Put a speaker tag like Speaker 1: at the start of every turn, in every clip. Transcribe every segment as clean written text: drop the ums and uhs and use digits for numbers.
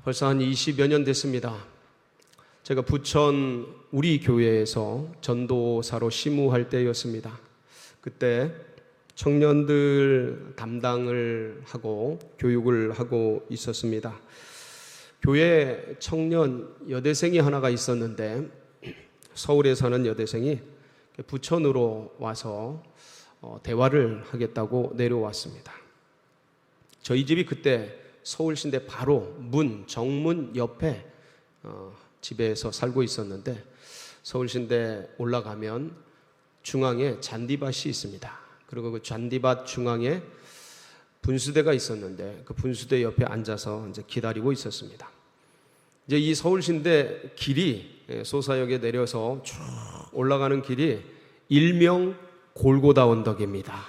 Speaker 1: 벌써 한 20여 년 됐습니다. 제가 부천 우리 교회에서 전도사로 심우할 때였습니다. 그때 청년들 담당을 하고 교육을 하고 있었습니다. 교회 청년 여대생이 하나가 있었는데 서울에 사는 여대생이 부천으로 와서 대화를 하겠다고 내려왔습니다. 저희 집이 그때 서울시인데 바로 정문 옆에 집에서 살고 있었는데, 서울시인데 올라가면 중앙에 잔디밭이 있습니다. 그리고 그 잔디밭 중앙에 분수대가 있었는데 그 분수대 옆에 앉아서 이제 기다리고 있었습니다. 이제 이 서울시인데 길이 소사역에 내려서 쭉 올라가는 길이 일명 골고다 언덕입니다.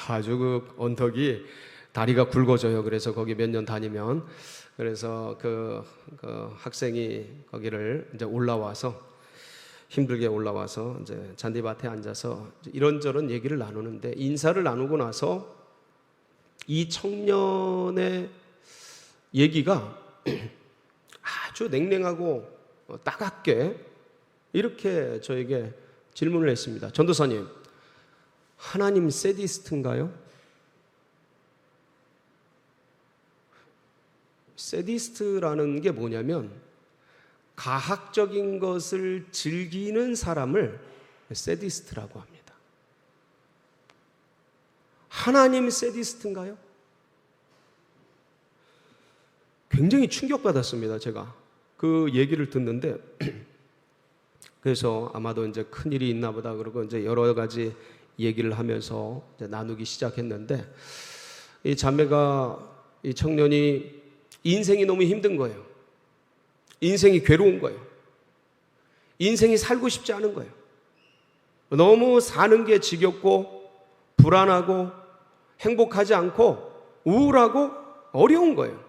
Speaker 1: 아주 그 언덕이 다리가 굵어져요. 그래서 거기 몇 년 다니면, 그래서 그 학생이 거기를 이제 힘들게 올라와서 이제 잔디밭에 앉아서 이런저런 얘기를 나누는데, 인사를 나누고 나서 이 청년의 얘기가 아주 냉랭하고 따갑게 이렇게 저에게 질문을 했습니다. 전도사님, 하나님 세디스트인가요? 세디스트라는 게 뭐냐면 가학적인 것을 즐기는 사람을 세디스트라고 합니다. 하나님 세디스트인가요? 굉장히 충격받았습니다. 제가 그 얘기를 듣는데 그래서 아마도 이제 큰 일이 있나 보다 그러고 이제 여러 가지 얘기를 하면서 이제 나누기 시작했는데, 이 청년이 인생이 너무 힘든 거예요. 인생이 괴로운 거예요. 인생이 살고 싶지 않은 거예요. 너무 사는 게 지겹고 불안하고 행복하지 않고 우울하고 어려운 거예요.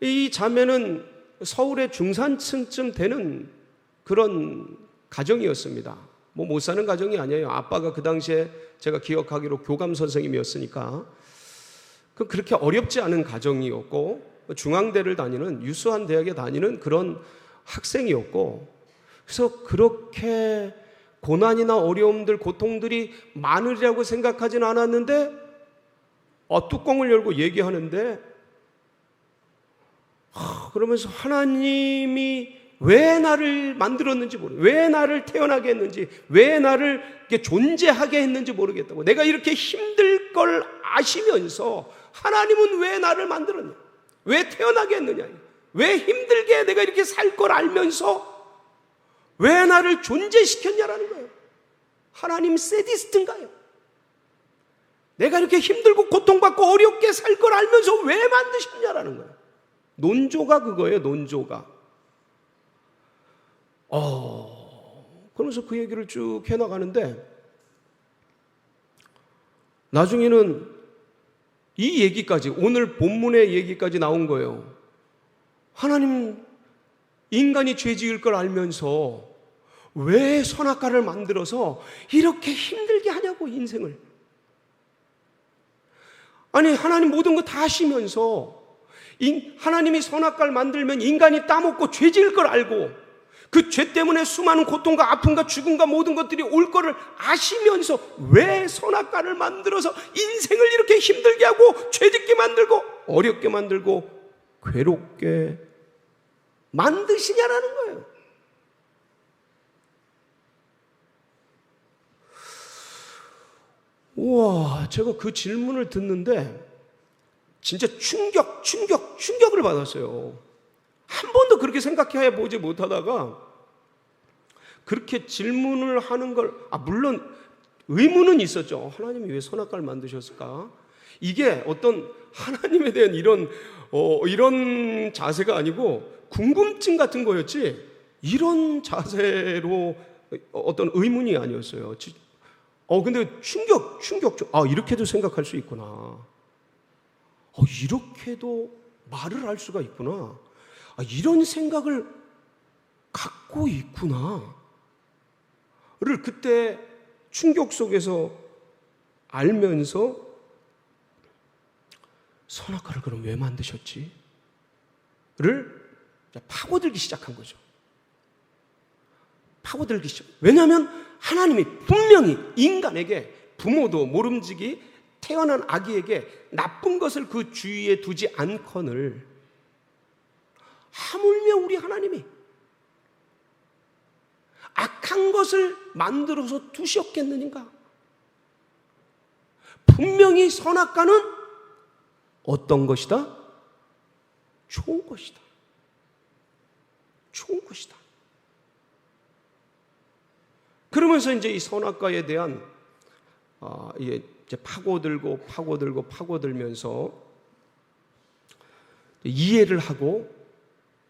Speaker 1: 이 자매는 서울의 중산층쯤 되는 그런 가정이었습니다. 못 사는 가정이 아니에요. 아빠가 그 당시에 제가 기억하기로 교감 선생님이었으니까 그렇게 어렵지 않은 가정이었고, 중앙대를 다니는, 유수한 대학에 다니는 그런 학생이었고, 그래서 그렇게 고난이나 어려움들, 고통들이 많으리라고 생각하진 않았는데 뚜껑을 열고 얘기하는데, 그러면서 하나님이 왜 나를 만들었는지 모르겠고, 왜 나를 태어나게 했는지, 왜 나를 이렇게 존재하게 했는지 모르겠다고, 내가 이렇게 힘들 걸 아시면서 하나님은 왜 나를 만들었냐, 왜 태어나게 했느냐, 왜 힘들게 내가 이렇게 살 걸 알면서 왜 나를 존재시켰냐라는 거예요. 하나님 세디스트인가요? 내가 이렇게 힘들고 고통받고 어렵게 살 걸 알면서 왜 만드셨냐라는 거예요. 논조가 그거예요. 논조가. 그러면서 그 얘기를 쭉 해나가는데, 나중에는 이 얘기까지, 오늘 본문의 얘기까지 나온 거예요. 하나님, 인간이 죄 지을 걸 알면서 왜 선악과를 만들어서 이렇게 힘들게 하냐고, 인생을. 아니, 하나님 모든 거 다 아시면서 하나님이 선악과를 만들면 인간이 따먹고 죄 지을 걸 알고, 그 죄 때문에 수많은 고통과 아픔과 죽음과 모든 것들이 올 거를 아시면서 왜 선악과를 만들어서 인생을 이렇게 힘들게 하고 죄짓게 만들고 어렵게 만들고 괴롭게 만드시냐라는 거예요. 우와, 제가 그 질문을 듣는데 진짜 충격을 받았어요. 한 번도 그렇게 생각해 보지 못하다가 그렇게 질문을 하는 걸, 물론 의문은 있었죠. 하나님이 왜 선악과를 만드셨을까? 이게 어떤 하나님에 대한 이런 자세가 아니고 궁금증 같은 거였지, 이런 자세로 어떤 의문이 아니었어요. 근데 충격죠. 이렇게도 생각할 수 있구나. 이렇게도 말을 할 수가 있구나. 이런 생각을 갖고 있구나. 를 그때 충격 속에서 알면서 선악과를 그럼 왜 만드셨지? 파고들기 시작한 거죠. 파고들기 시작. 왜냐하면 하나님이 분명히 인간에게, 부모도 모름지기 태어난 아기에게 나쁜 것을 그 주위에 두지 않거늘 하물며 우리 하나님이 악한 것을 만들어서 두셨겠느냐? 분명히 선악과는 어떤 것이다? 좋은 것이다. 좋은 것이다. 그러면서 이제 이 선악과에 대한 이게 이제 파고들면서 이해를 하고,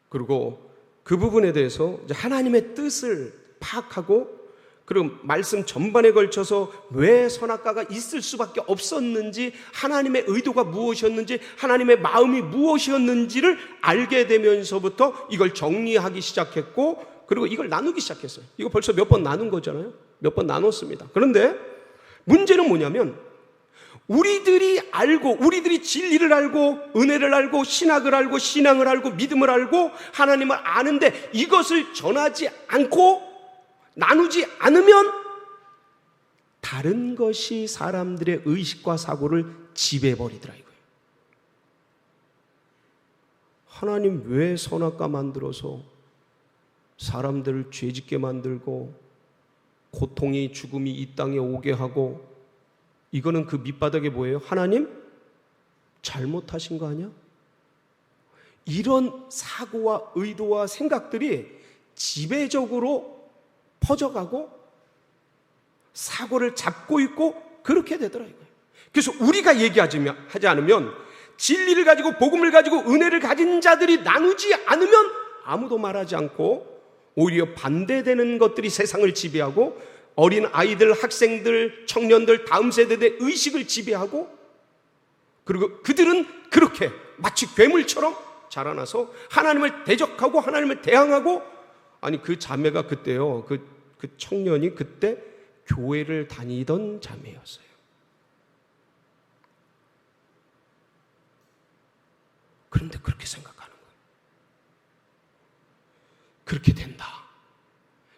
Speaker 1: 그리고 그 부분에 대해서 이제 하나님의 뜻을 파악하고, 그리고 말씀 전반에 걸쳐서 왜 선악과가 있을 수밖에 없었는지, 하나님의 의도가 무엇이었는지, 하나님의 마음이 무엇이었는지를 알게 되면서부터 이걸 정리하기 시작했고, 그리고 이걸 나누기 시작했어요. 이거 벌써 몇 번 나눈 거잖아요. 몇 번 나눴습니다. 그런데 문제는 뭐냐면, 우리들이 알고, 우리들이 진리를 알고, 은혜를 알고, 신학을 알고, 신앙을 알고, 믿음을 알고, 하나님을 아는데 이것을 전하지 않고 나누지 않으면 다른 것이 사람들의 의식과 사고를 지배해버리더라 이거예요. 하나님 왜 선악과 만들어서 사람들을 죄짓게 만들고 고통이, 죽음이 이 땅에 오게 하고, 이거는 그 밑바닥에 뭐예요? 하나님 잘못하신 거 아니야? 이런 사고와 의도와 생각들이 지배적으로 퍼져가고 사고를 잡고 있고 그렇게 되더라 이거예요. 그래서 우리가 하지 않으면, 진리를 가지고 복음을 가지고 은혜를 가진 자들이 나누지 않으면 아무도 말하지 않고 오히려 반대되는 것들이 세상을 지배하고, 어린 아이들, 학생들, 청년들, 다음 세대의 의식을 지배하고, 그리고 그들은 그렇게 마치 괴물처럼 자라나서 하나님을 대적하고 하나님을 대항하고, 아니 그 자매가 그때요, 그 청년이 그때 교회를 다니던 자매였어요. 그런데 그렇게 생각하는 거예요. 그렇게 된다.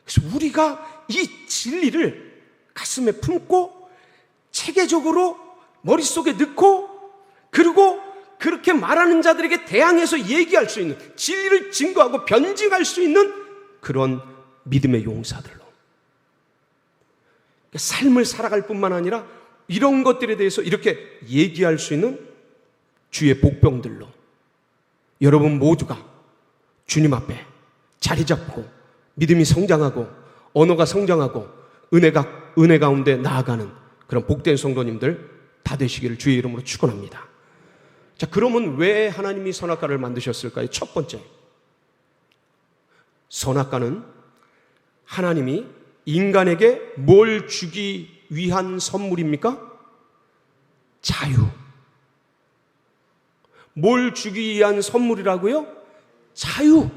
Speaker 1: 그래서 우리가 이 진리를 가슴에 품고 체계적으로 머릿속에 넣고, 그리고 그렇게 말하는 자들에게 대항해서 얘기할 수 있는, 진리를 증거하고 변증할 수 있는 그런 믿음의 용사들로 삶을 살아갈 뿐만 아니라 이런 것들에 대해서 이렇게 얘기할 수 있는 주의 복병들로 여러분 모두가 주님 앞에 자리 잡고 믿음이 성장하고 언어가 성장하고 은혜 가운데 나아가는 그런 복된 성도님들 다 되시기를 주의 이름으로 축원합니다. 자, 그러면 왜 하나님이 선악과를 만드셨을까요? 첫 번째, 선악과는 하나님이 인간에게 뭘 주기 위한 선물입니까? 자유. 뭘 주기 위한 선물이라고요? 자유.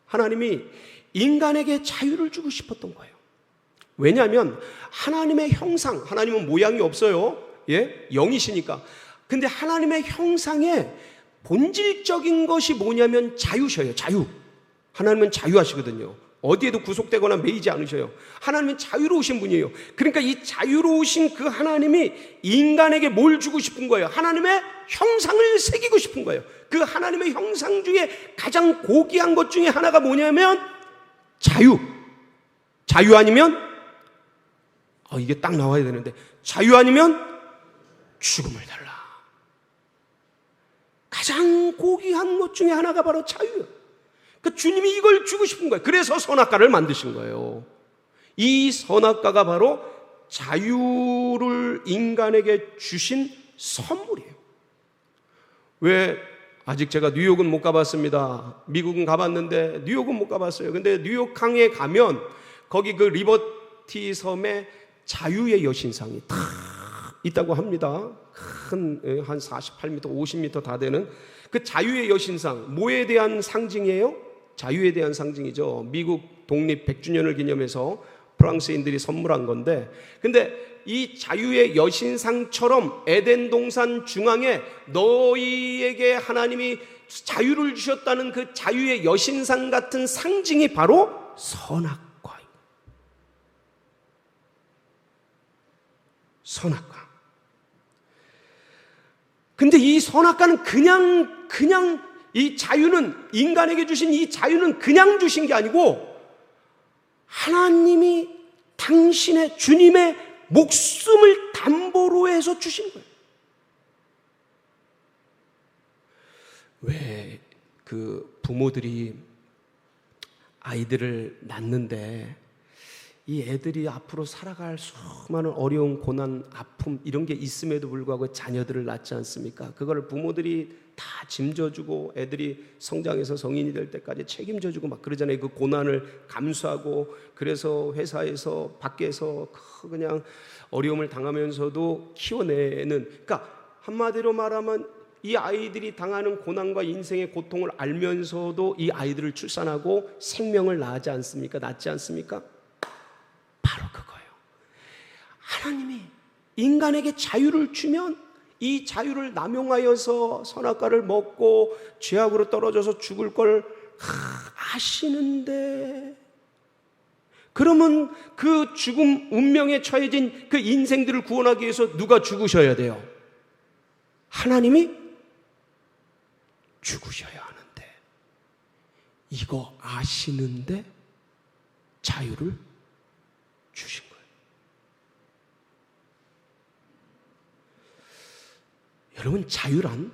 Speaker 1: 하나님이 인간에게 자유를 주고 싶었던 거예요. 왜냐하면 하나님의 형상, 하나님은 모양이 없어요. 예? 영이시니까. 근데 하나님의 형상의 본질적인 것이 뭐냐면 자유셔요. 자유. 하나님은 자유하시거든요. 어디에도 구속되거나 매이지 않으셔요. 하나님은 자유로우신 분이에요. 그러니까 이 자유로우신 그 하나님이 인간에게 뭘 주고 싶은 거예요? 하나님의 형상을 새기고 싶은 거예요. 그 하나님의 형상 중에 가장 고귀한 것 중에 하나가 뭐냐면 자유. 자유 아니면 이게 딱 나와야 되는데, 자유 아니면 죽음을 달라. 가장 고귀한 것 중에 하나가 바로 자유예요. 그러니까 주님이 이걸 주고 싶은 거예요. 그래서 선악과를 만드신 거예요. 이 선악과가 바로 자유를 인간에게 주신 선물이에요. 왜 아직 제가 뉴욕은 못 가봤습니다. 미국은 가봤는데 뉴욕은 못 가봤어요. 근데 뉴욕 강에 가면 거기 그 리버티 섬에 자유의 여신상이 다 있다고 합니다. 한 48m, 50m 다 되는 그 자유의 여신상, 뭐에 대한 상징이에요? 자유에 대한 상징이죠. 미국 독립 100주년을 기념해서 프랑스인들이 선물한 건데, 근데 이 자유의 여신상처럼 에덴 동산 중앙에 너희에게 하나님이 자유를 주셨다는 그 자유의 여신상 같은 상징이 바로 선악과입니다. 선악과. 근데 이 선악과는 그냥 이 자유는, 인간에게 주신 이 자유는 그냥 주신 게 아니고 하나님이 당신의 주님의 목숨을 담보로 해서 주신 거예요. 왜 그 부모들이 아이들을 낳는데 이 애들이 앞으로 살아갈 수많은 어려운 고난, 아픔 이런 게 있음에도 불구하고 자녀들을 낳지 않습니까? 그걸 부모들이 다 짐져주고 애들이 성장해서 성인이 될 때까지 책임져주고 막 그러잖아요. 그 고난을 감수하고, 그래서 회사에서 밖에서 그냥 어려움을 당하면서도 키워내는, 그러니까 한마디로 말하면 이 아이들이 당하는 고난과 인생의 고통을 알면서도 이 아이들을 출산하고 생명을 낳지 않습니까? 바로 그거예요. 하나님이 인간에게 자유를 주면 이 자유를 남용하여서 선악과를 먹고 죄악으로 떨어져서 죽을 걸 아시는데, 그러면 그 죽음 운명에 처해진 그 인생들을 구원하기 위해서 누가 죽으셔야 돼요? 하나님이 죽으셔야 하는데, 이거 아시는데 자유를 주신 거예요. 여러분, 자유란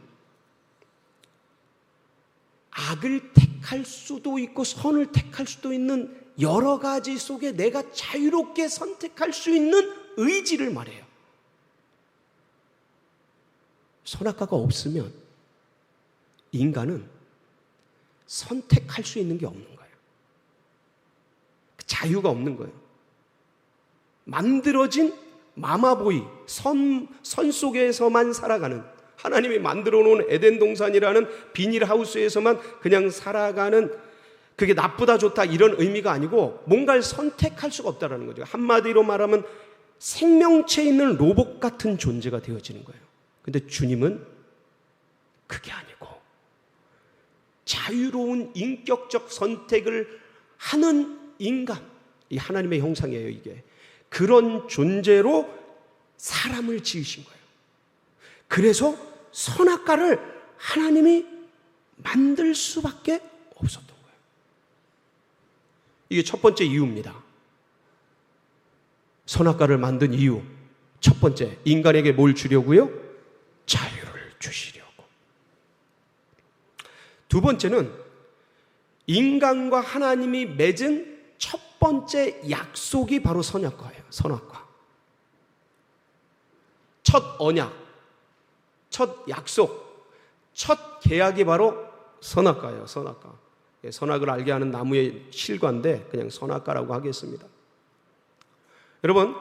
Speaker 1: 악을 택할 수도 있고 선을 택할 수도 있는 여러 가지 속에 내가 자유롭게 선택할 수 있는 의지를 말해요. 선악과가 없으면 인간은 선택할 수 있는 게 없는 거예요. 자유가 없는 거예요. 만들어진 마마보이, 선 속에서만 살아가는, 하나님이 만들어 놓은 에덴 동산이라는 비닐하우스에서만 그냥 살아가는, 그게 나쁘다 좋다 이런 의미가 아니고 뭔가를 선택할 수가 없다는 거죠. 한마디로 말하면 생명체 있는 로봇 같은 존재가 되어지는 거예요. 근데 주님은 그게 아니고 자유로운 인격적 선택을 하는 인간, 이 하나님의 형상이에요. 이게 그런 존재로 사람을 지으신 거예요. 그래서 선악과를 하나님이 만들 수밖에 없었던 거예요. 이게 첫 번째 이유입니다. 선악과를 만든 이유, 첫 번째, 인간에게 뭘 주려고요? 자유를 주시려고. 두 번째는 인간과 하나님이 맺은 첫 번째 약속이 바로 선악과예요. 선악과. 첫 언약, 첫 약속, 첫 계약이 바로 선악과예요. 선악과. 선악을 알게 하는 나무의 실과인데 그냥 선악과라고 하겠습니다. 여러분,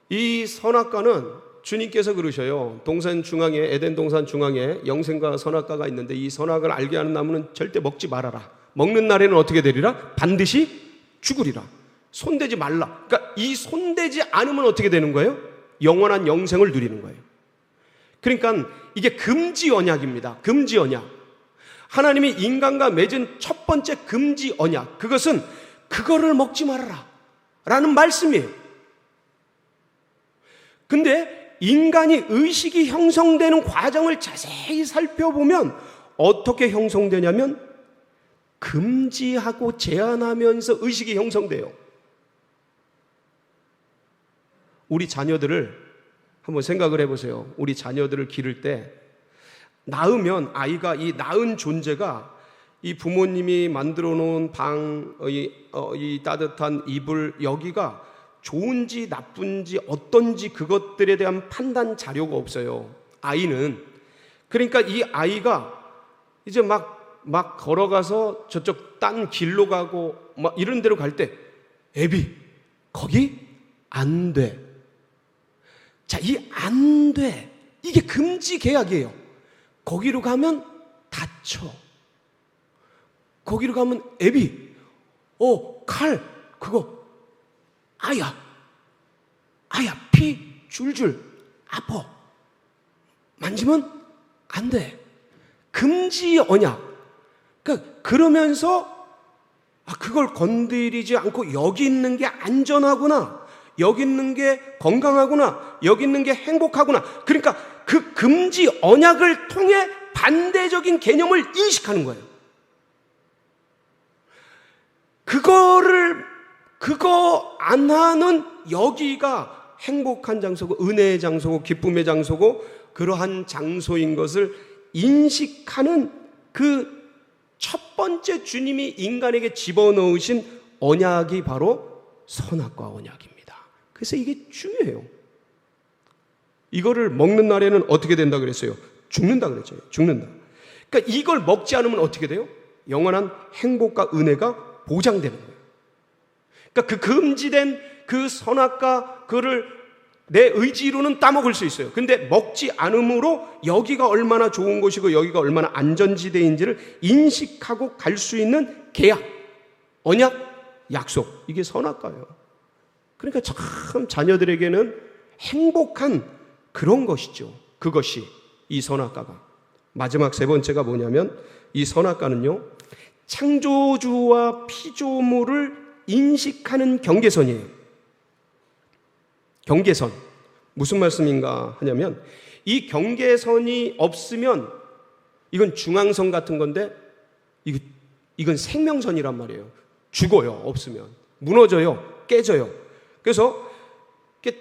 Speaker 1: 이 선악과는 주님께서 그러셔요. 동산 중앙에, 에덴 동산 중앙에 영생과 선악과가 있는데 이 선악을 알게 하는 나무는 절대 먹지 말아라. 먹는 날에는 어떻게 되리라? 반드시 죽으리라. 손대지 말라. 그러니까 이 손대지 않으면 어떻게 되는 거예요? 영원한 영생을 누리는 거예요. 그러니까 이게 금지 언약입니다. 금지 언약. 하나님이 인간과 맺은 첫 번째 금지 언약, 그것은 그거를 먹지 말아라 라는 말씀이에요. 근데 인간이 의식이 형성되는 과정을 자세히 살펴보면 어떻게 형성되냐면 금지하고 제한하면서 의식이 형성돼요. 우리 자녀들을 한번 생각을 해보세요. 우리 자녀들을 기를 때 낳으면 아이가, 이 낳은 존재가 이 부모님이 만들어 놓은 방, 이 따뜻한 이불, 여기가 좋은지 나쁜지 어떤지 그것들에 대한 판단 자료가 없어요. 아이는. 그러니까 이 아이가 이제 막 걸어가서 저쪽 딴 길로 가고 막 이런 데로 갈 때, 애비 거기 안 돼. 자, 이 안 돼, 이게 금지 계약이에요. 거기로 가면 다쳐. 거기로 가면 애비 칼 그거 아야 피 줄줄 아파. 만지면 안 돼. 금지 언약. 그러면서 그걸 건드리지 않고 여기 있는 게 안전하구나, 여기 있는 게 건강하구나, 여기 있는 게 행복하구나. 그러니까 그 금지 언약을 통해 반대적인 개념을 인식하는 거예요. 그거 안 하는 여기가 행복한 장소고 은혜의 장소고 기쁨의 장소고 그러한 장소인 것을 인식하는 그 첫 번째 주님이 인간에게 집어넣으신 언약이 바로 선악과 언약입니다. 그래서 이게 중요해요. 이거를 먹는 날에는 어떻게 된다 그랬어요? 죽는다 그랬죠. 죽는다. 그러니까 이걸 먹지 않으면 어떻게 돼요? 영원한 행복과 은혜가 보장되는 거예요. 그러니까 그 금지된 그 선악과 그를 내 의지로는 따먹을 수 있어요. 근데 먹지 않음으로 여기가 얼마나 좋은 곳이고 여기가 얼마나 안전지대인지를 인식하고 갈 수 있는 계약, 언약, 약속. 이게 선악과예요. 그러니까 참 자녀들에게는 행복한 그런 것이죠. 그것이 이 선악과가. 마지막 세 번째가 뭐냐면 이 선악과는요, 창조주와 피조물을 인식하는 경계선이에요. 경계선. 무슨 말씀인가 하냐면 이 경계선이 없으면 이건 중앙선 같은 건데 이건 생명선이란 말이에요. 죽어요. 없으면. 무너져요. 깨져요. 그래서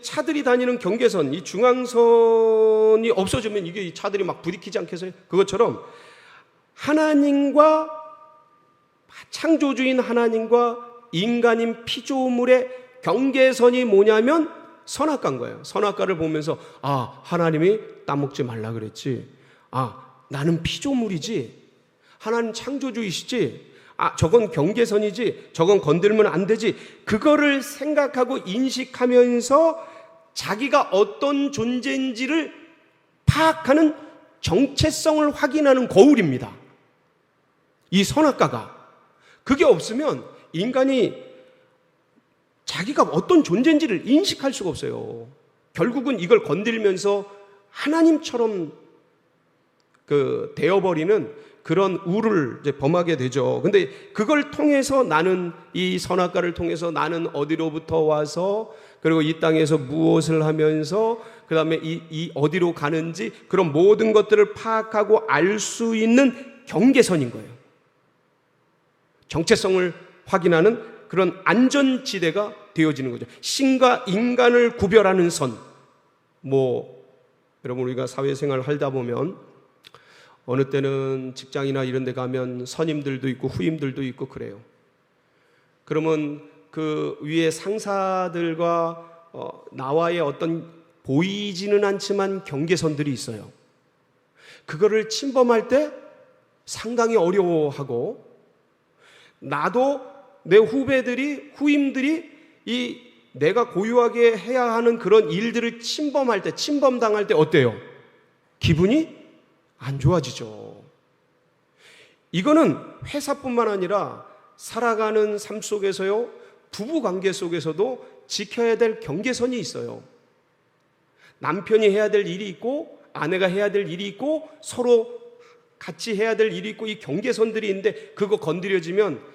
Speaker 1: 차들이 다니는 경계선, 이 중앙선이 없어지면 이게 차들이 막 부딪히지 않겠어요? 그것처럼 하나님과 창조주인 하나님과 인간인 피조물의 경계선이 뭐냐면 선악과인 거예요. 선악과를 보면서 하나님이 따먹지 말라 그랬지. 나는 피조물이지. 하나님 창조주이시지. 저건 경계선이지. 저건 건들면 안 되지. 그거를 생각하고 인식하면서 자기가 어떤 존재인지를 파악하는 정체성을 확인하는 거울입니다. 이 선악과가. 그게 없으면 인간이 자기가 어떤 존재인지를 인식할 수가 없어요. 결국은 이걸 건들면서 하나님처럼 되어버리는 그런 우를 이제 범하게 되죠. 근데 그걸 통해서 나는 이 선악과를 통해서 나는 어디로부터 와서 그리고 이 땅에서 무엇을 하면서 그 다음에 이 어디로 가는지 그런 모든 것들을 파악하고 알 수 있는 경계선인 거예요. 정체성을 확인하는 그런 안전지대가 되어지는 거죠. 신과 인간을 구별하는 선. 여러분 우리가 사회생활을 하다 보면 어느 때는 직장이나 이런 데 가면 선임들도 있고 후임들도 있고 그래요. 그러면 그 위에 상사들과 나와의 어떤 보이지는 않지만 경계선들이 있어요. 그거를 침범할 때 상당히 어려워하고 나도 내 후임들이 내가 고유하게 해야 하는 그런 일들을 침범당할 때 어때요? 기분이 안 좋아지죠. 이거는 회사뿐만 아니라 살아가는 삶 속에서요, 부부 관계 속에서도 지켜야 될 경계선이 있어요. 남편이 해야 될 일이 있고, 아내가 해야 될 일이 있고, 서로 같이 해야 될 일이 있고, 이 경계선들이 있는데 그거 건드려지면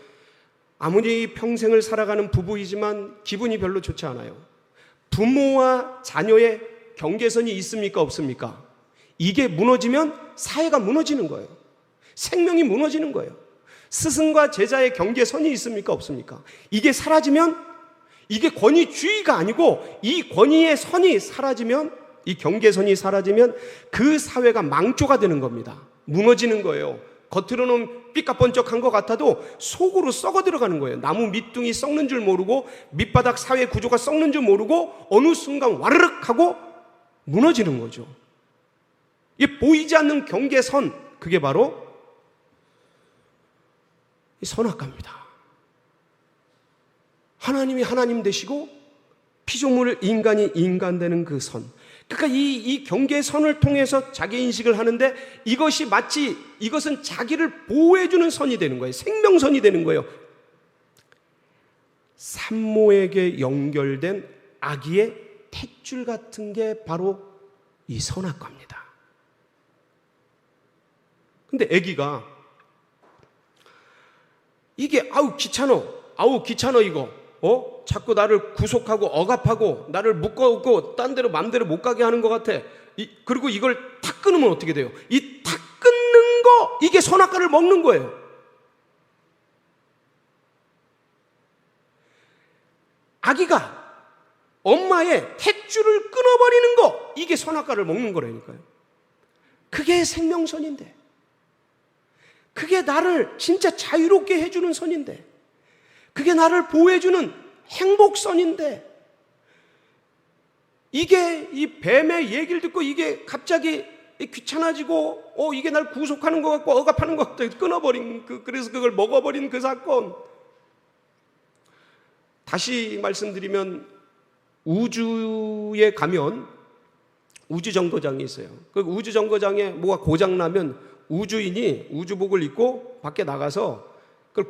Speaker 1: 아무리 평생을 살아가는 부부이지만 기분이 별로 좋지 않아요. 부모와 자녀의 경계선이 있습니까? 없습니까? 이게 무너지면 사회가 무너지는 거예요. 생명이 무너지는 거예요. 스승과 제자의 경계선이 있습니까? 없습니까? 이게 사라지면 이게 권위주의가 아니고 이 권위의 선이 사라지면 이 경계선이 사라지면 그 사회가 망조가 되는 겁니다. 무너지는 거예요. 겉으로는 삐까번쩍한 것 같아도 속으로 썩어 들어가는 거예요. 나무 밑둥이 썩는 줄 모르고 밑바닥 사회 구조가 썩는 줄 모르고 어느 순간 와르륵 하고 무너지는 거죠. 이 보이지 않는 경계선, 그게 바로 이 선악과입니다. 하나님이 하나님 되시고 피조물 인간이 인간 되는 그 선. 그러니까 이 경계선을 통해서 자기 인식을 하는데 이것이 마치 이것은 자기를 보호해주는 선이 되는 거예요. 생명선이 되는 거예요. 산모에게 연결된 아기의 탯줄 같은 게 바로 이 선악과입니다. 근데 아기가 이게 아우 귀찮어 이거 자꾸 나를 구속하고 억압하고 나를 묶어오고 딴 데로 맘대로 못 가게 하는 것 같아. 그리고 이걸 탁 끊으면 어떻게 돼요? 이 탁 끊는 거 이게 선악과를 먹는 거예요. 아기가 엄마의 탯줄을 끊어버리는 거 이게 선악과를 먹는 거라니까요. 그게 생명선인데, 그게 나를 진짜 자유롭게 해주는 선인데, 그게 나를 보호해주는 행복선인데, 이게 이 뱀의 얘기를 듣고 이게 갑자기 귀찮아지고 이게 날 구속하는 것 같고 억압하는 것 같고 끊어버린 그래서 그걸 먹어버린 그 사건. 다시 말씀드리면 우주에 가면 우주정거장이 있어요. 그 우주정거장에 뭐가 고장나면 우주인이 우주복을 입고 밖에 나가서 그걸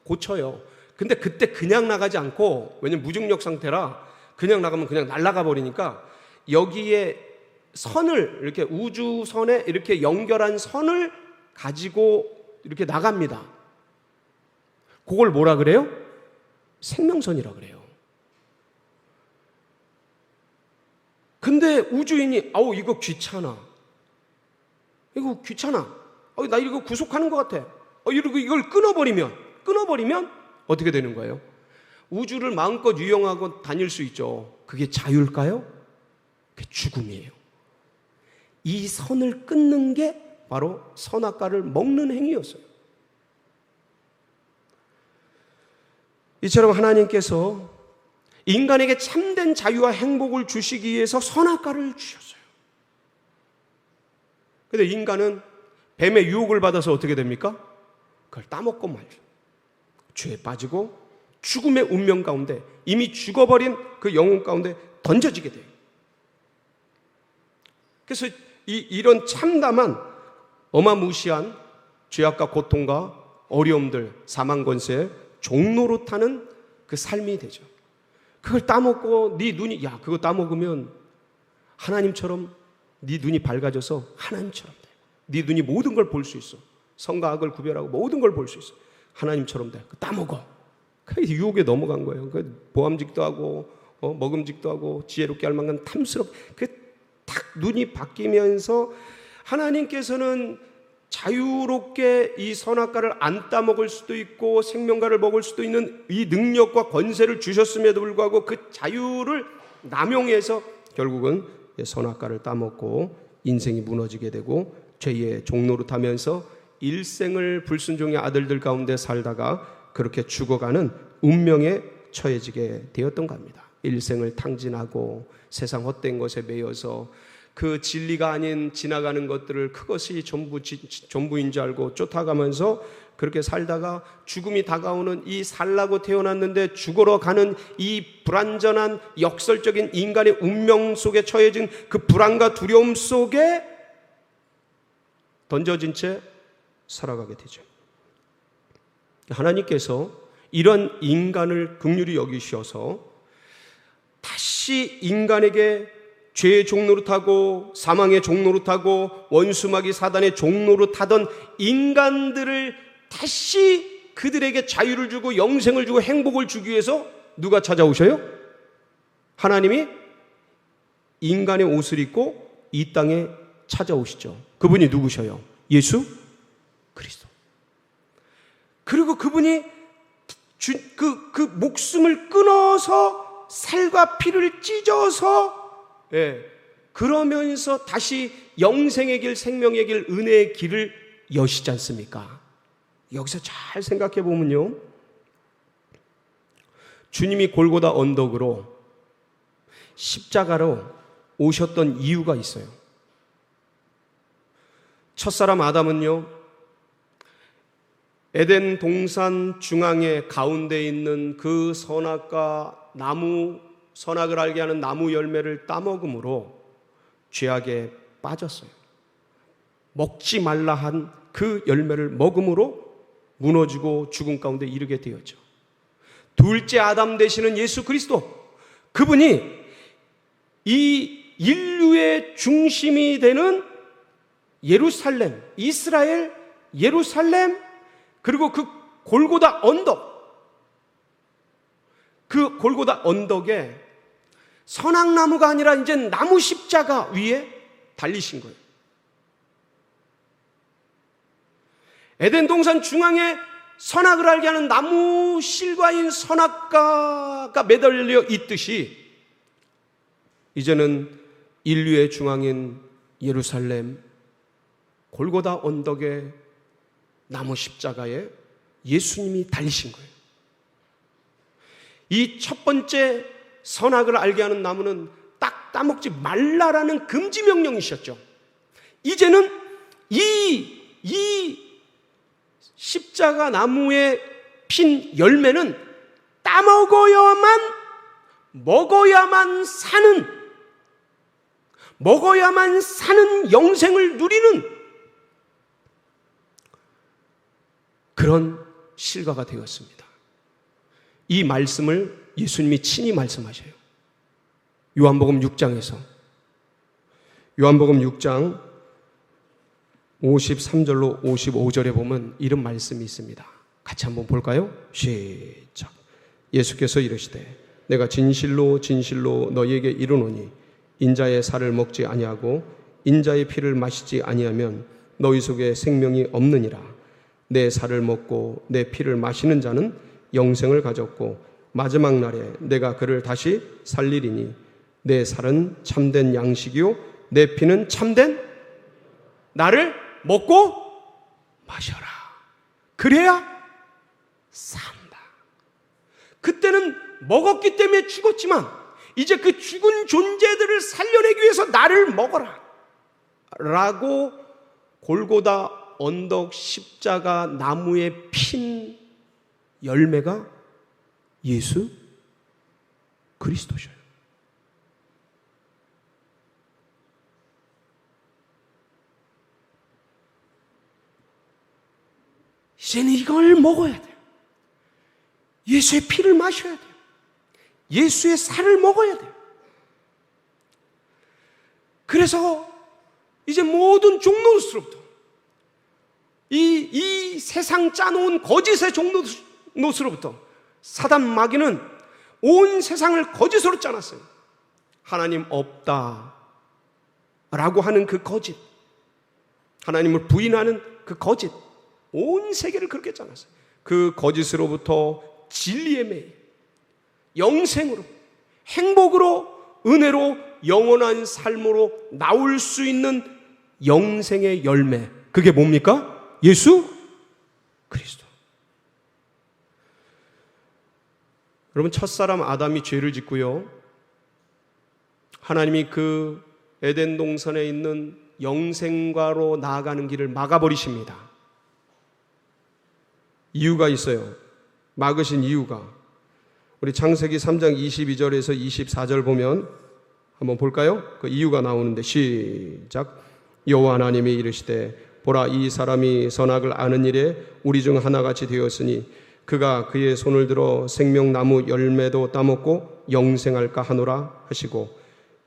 Speaker 1: 고쳐요. 근데 그때 그냥 나가지 않고, 왜냐면 무중력 상태라 그냥 나가면 그냥 날아가 버리니까 여기에 선을 이렇게 우주선에 이렇게 연결한 선을 가지고 이렇게 나갑니다. 그걸 뭐라 그래요? 생명선이라 그래요. 근데 우주인이 이거 귀찮아. 나 이거 구속하는 것 같아. 이걸 끊어버리면 어떻게 되는 거예요? 우주를 마음껏 유영하고 다닐 수 있죠. 그게 자유일까요? 그게 죽음이에요. 이 선을 끊는 게 바로 선악과를 먹는 행위였어요. 이처럼 하나님께서 인간에게 참된 자유와 행복을 주시기 위해서 선악과를 주셨어요. 그런데 인간은 뱀의 유혹을 받아서 어떻게 됩니까? 그걸 따먹고 말죠. 죄에 빠지고 죽음의 운명 가운데, 이미 죽어버린 그 영혼 가운데 던져지게 돼요. 그래서 이런 참담한 어마무시한 죄악과 고통과 어려움들, 사망 권세, 종로로 타는 그 삶이 되죠. 그걸 따먹고 그거 따먹으면 하나님처럼 네 눈이 밝아져서 하나님처럼 돼. 네 눈이 모든 걸 볼 수 있어. 선과 악을 구별하고 모든 걸 볼 수 있어. 하나님처럼 돼. 따먹어. 그 유혹에 넘어간 거예요. 그 보암직도 하고 먹음직도 하고 지혜롭게 할 만큼 탐스럽게 딱 눈이 바뀌면서 하나님께서는 자유롭게 이 선악과를 안 따먹을 수도 있고 생명과를 먹을 수도 있는 이 능력과 권세를 주셨음에도 불구하고 그 자유를 남용해서 결국은 선악과를 따먹고 인생이 무너지게 되고 죄의 종노릇하면서 일생을 불순종의 아들들 가운데 살다가 그렇게 죽어가는 운명에 처해지게 되었던 겁니다. 일생을 탕진하고 세상 헛된 것에 매여서 그 진리가 아닌 지나가는 것들을 그것이 전부인 줄 알고 쫓아가면서 그렇게 살다가 죽음이 다가오는 이 살라고 태어났는데 죽으러 가는 이 불완전한 역설적인 인간의 운명 속에 처해진 그 불안과 두려움 속에 던져진 채 살아가게 되죠. 하나님께서 이런 인간을 긍휼히 여기셔서 다시 인간에게 죄의 종노릇하고 사망의 종노릇하고 원수마귀 사단의 종노릇하던 인간들을 다시 그들에게 자유를 주고 영생을 주고 행복을 주기 위해서 누가 찾아오셔요? 하나님이 인간의 옷을 입고 이 땅에 찾아오시죠. 그분이 누구셔요? 예수 그리스도. 그리고 그분이 그 목숨을 끊어서 살과 피를 찢어서 그러면서 다시 영생의 길, 생명의 길, 은혜의 길을 여시지 않습니까? 여기서 잘 생각해 보면요, 주님이 골고다 언덕으로 십자가로 오셨던 이유가 있어요. 첫사람 아담은요, 에덴 동산 중앙에 가운데 있는 그 선악과 나무, 선악을 알게 하는 나무 열매를 따먹음으로 죄악에 빠졌어요. 먹지 말라 한 그 열매를 먹음으로 무너지고 죽음 가운데 이르게 되었죠. 둘째 아담 되시는 예수 그리스도, 그분이 이 인류의 중심이 되는 예루살렘, 이스라엘, 예루살렘, 그리고 그 골고다 언덕, 그 골고다 언덕에 선악나무가 아니라 이제 나무 십자가 위에 달리신 거예요. 에덴 동산 중앙에 선악을 알게 하는 나무 실과인 선악과가 매달려 있듯이 이제는 인류의 중앙인 예루살렘 골고다 언덕의 나무 십자가에 예수님이 달리신 거예요. 이 첫 번째 선악을 알게 하는 나무는 딱 따먹지 말라라는 금지 명령이셨죠. 이제는 이 십자가 나무에 핀 열매는 먹어야만 사는 영생을 누리는 그런 실과가 되었습니다. 이 말씀을 예수님이 친히 말씀하셔요. 요한복음 6장에서, 요한복음 6장 53절로 55절에 보면 이런 말씀이 있습니다. 같이 한번 볼까요? 시작. 예수께서 이르시되 내가 진실로 진실로 너희에게 이르노니 인자의 살을 먹지 아니하고 인자의 피를 마시지 아니하면 너희 속에 생명이 없느니라. 내 살을 먹고 내 피를 마시는 자는 영생을 가졌고 마지막 날에 내가 그를 다시 살리리니 내 살은 참된 양식이요 내 피는 참된 나를 먹고 마셔라. 그래야 산다. 그때는 먹었기 때문에 죽었지만 이제 그 죽은 존재들을 살려내기 위해서 나를 먹어라 라고 골고다 언덕 십자가 나무에 핀 열매가 예수 그리스도셔요. 이제는 이걸 먹어야 돼요. 예수의 피를 마셔야 돼요. 예수의 살을 먹어야 돼요. 그래서 이제 모든 종노릇으로부터 이 세상 짜놓은 거짓의 종노릇으로부터 사단 마귀는 온 세상을 거짓으로 짜놨어요. 하나님 없다 라고 하는 그 거짓, 하나님을 부인하는 그 거짓, 온 세계를 그렇게 짜놨어요. 그 거짓으로부터 진리의 매일, 영생으로, 행복으로, 은혜로, 영원한 삶으로 나올 수 있는 영생의 열매, 그게 뭡니까? 예수 그리스도. 여러분, 첫사람 아담이 죄를 짓고요, 하나님이 그 에덴 동산에 있는 영생과로 나아가는 길을 막아버리십니다. 이유가 있어요. 막으신 이유가, 우리 창세기 3장 22절에서 24절 보면 한번 볼까요? 그 이유가 나오는데, 시작. 여호와 하나님이 이르시되 보라, 이 사람이 선악을 아는 일에 우리 중 하나같이 되었으니 그가 그의 손을 들어 생명나무 열매도 따먹고 영생할까 하노라 하시고,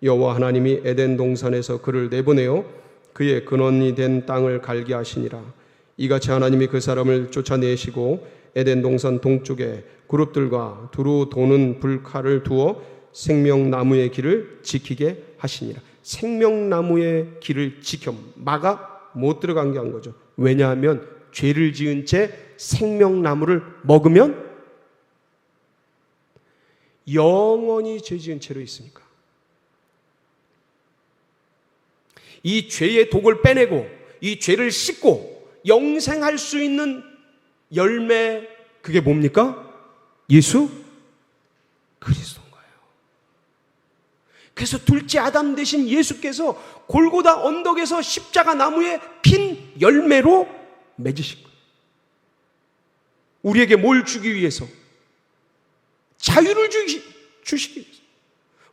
Speaker 1: 여호와 하나님이 에덴 동산에서 그를 내보내어 그의 근원이 된 땅을 갈게 하시니라. 이같이 하나님이 그 사람을 쫓아내시고 에덴 동산 동쪽에 그룹들과 두루 도는 불칼을 두어 생명나무의 길을 지키게 하시니라. 생명나무의 길을 지켜 막아 못 들어간 게 한 거죠. 왜냐하면 죄를 지은 채 생명나무를 먹으면 영원히 죄 지은 채로 있으니까. 이 죄의 독을 빼내고 이 죄를 씻고 영생할 수 있는 열매, 그게 뭡니까? 예수 그리스도인 거예요. 그래서 둘째 아담 되신 예수께서 골고다 언덕에서 십자가 나무에 핀 열매로 맺으신 거예요. 우리에게 뭘 주기 위해서? 자유를 주시기 위해서.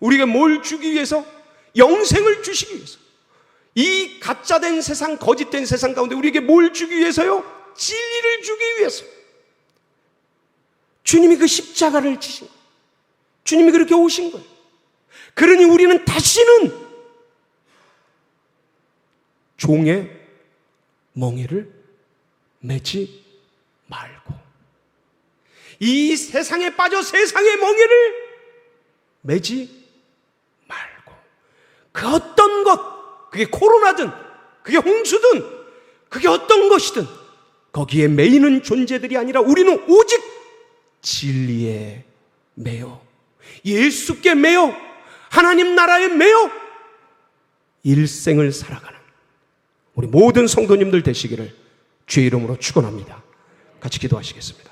Speaker 1: 우리에게 뭘 주기 위해서? 영생을 주시기 위해서. 이 가짜된 세상, 거짓된 세상 가운데 우리에게 뭘 주기 위해서요? 진리를 주기 위해서. 주님이 그 십자가를 지신 거예요. 주님이 그렇게 오신 거예요. 그러니 우리는 다시는 종의 멍에를 매지 말고, 이 세상에 빠져 세상의 멍에를 매지 말고, 그 어떤 것, 그게 코로나든 그게 홍수든 그게 어떤 것이든 거기에 매이는 존재들이 아니라 우리는 오직 진리에 매여, 예수께 매여, 하나님 나라에 매여 일생을 살아가는 우리 모든 성도님들 되시기를 주의 이름으로 축원합니다. 같이 기도하시겠습니다.